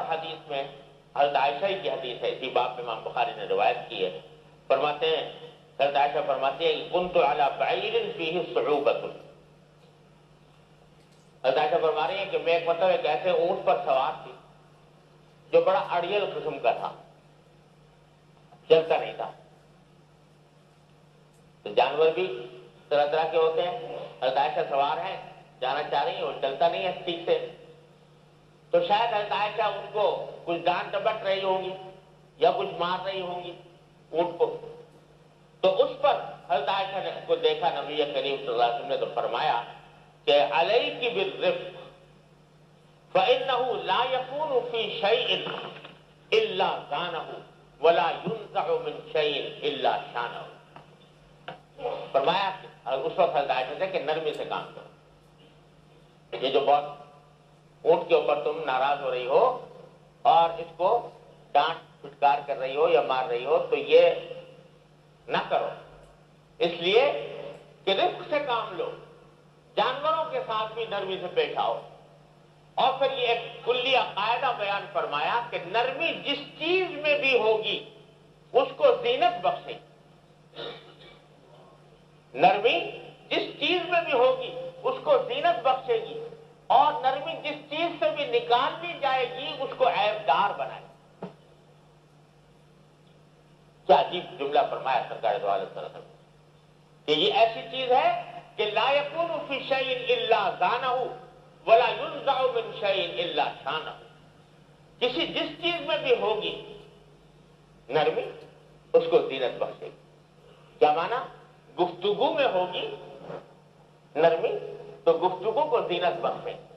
حدیث میں حضرت عائشہ کی حدیث ہے، اسی باب میں امام بخاری نے روایت کی ہے، فرماتے ہیں، حضرت عائشہ فرماتی ہے کہ کنت علی بعیر فیہ صعوبۃ، حضرت عائشہ فرما رہی ہیں کہ میں ایک ایسے اونٹ پر سوار تھی جو بڑا اڑیل قسم کا تھا، چلتا نہیں تھا۔ تو جانور بھی طرح طرح کے ہوتے ہیں، حضرت عائشہ سوار ہیں، جانا چاہ رہی ہیں، وہ چلتا نہیں ہے ٹھیک سے، تو شاید حضرت عائشہ ان کو کچھ ڈانٹ ڈپٹ رہی ہوں گی یا کچھ مار رہی ہوں گی اونٹ کو، تو اس پر حضرت عائشہ نے کو دیکھا نبی کریم صلی اللہ علیہ وسلم نے تو فرمایا کہ علیک بالرفق فإنه لا يكون في شيء إلا زانه ولا ينزع من شيء إلا شانه۔ فرمایا اس وقت حضرت عائشہ سے کہ نرمی سے کام کرو، یہ جو بہت اونٹ کے اوپر تم ناراض ہو رہی ہو اور اس کو ڈانٹ پھٹکار کر رہی ہو یا مار رہی ہو تو یہ نہ کرو، اس لیے کہ رزق سے کام لو، جانوروں کے ساتھ بھی نرمی سے پیش آؤ۔ اور پھر یہ ایک کلیہ قاعدہ بیان فرمایا کہ نرمی جس چیز میں بھی ہوگی اس کو زینت بخشے، نرمی جس چیز میں بھی ہوگی اس کو زینت بخشے گی، اور نرمی جس چیز سے بھی نکال لی جائے گی اس کو عیب دار بنائے گی۔ کیا عجیب جملہ فرمایا سرکار دو عالم صلی اللہ علیہ وسلم کہ یہ ایسی چیز ہے کہ لا یکون فی شیء الا زانہ ولا ينزع من شیء الا شانہ، جس چیز میں بھی ہوگی نرمی اس کو زینت بخشے گی۔ کیا معنی؟ گفتگو میں ہوگی نرمی تو گفتگو کو زینت بخشے گی،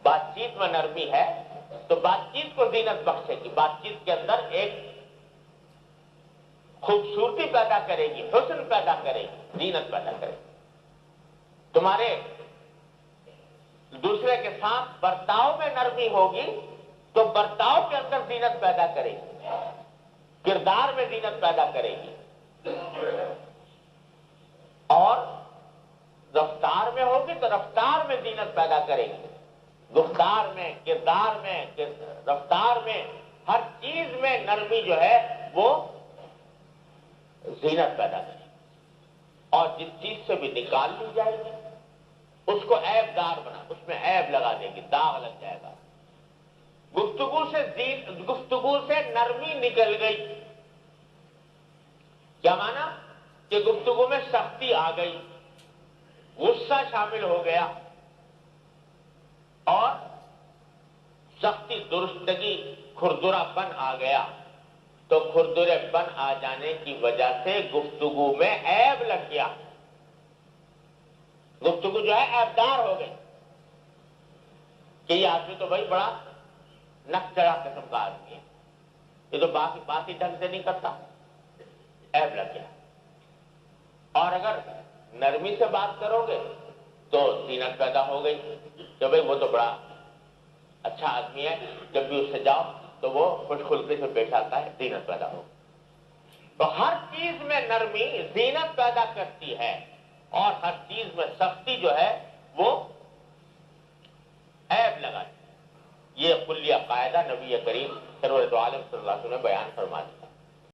بات چیت میں نرمی ہے تو بات چیت کو زینت بخشے گی، بات چیت کے اندر ایک خوبصورتی پیدا کرے گی، حسن پیدا کرے گی، زینت پیدا کرے گی۔ تمہارے دوسرے کے ساتھ برتاؤ میں نرمی ہوگی تو برتاؤ کے اندر زینت پیدا کرے گی، کردار میں زینت پیدا کرے گی، اور رفتار میں ہوگی تو رفتار میں زینت پیدا کرے گی، گفتار میں، کردار میں، رفتار میں، ہر چیز میں نرمی جو ہے وہ زینت پیدا کرے گی، اور جس چیز سے بھی نکال لی جائے گی اس کو عیب دار بنا، اس میں عیب لگا دے گی، داغ لگ جائے گا۔ گفتگو سے نرمی نکل گئی، کیا معنی؟ کہ گفتگو میں سختی آ گئی، غصہ شامل ہو گیا، اور سختی، درستگی، کھردرا پن آ گیا، تو کھردرے پن آ جانے کی وجہ سے گفتگو میں عیب لگ گیا، گفتگو جو ہے عیب دار ہو گئی کہ یہ آدمی تو بھائی بڑا نک چڑھا قسم کا آدمی ہے، یہ تو بات ہی ڈھنگ سے نہیں کرتا، عیب لگ گیا۔ اور اگر نرمی سے بات کرو گے تو زینت پیدا ہو گئی کہ بھائی وہ تو بڑا اچھا آدمی ہے، جب بھی اس سے جاؤ تو وہ خوش خلقی سے پیش آتا ہے، زینت پیدا ہو۔ تو ہر چیز میں نرمی زینت پیدا کرتی ہے، اور ہر چیز میں سختی جو ہے وہ عیب لگاتی ہے۔ یہ کلیہ قاعدہ نبی کریم سرورت عالم صلی اللہ علیہ وسلم نے بیان فرما دیا۔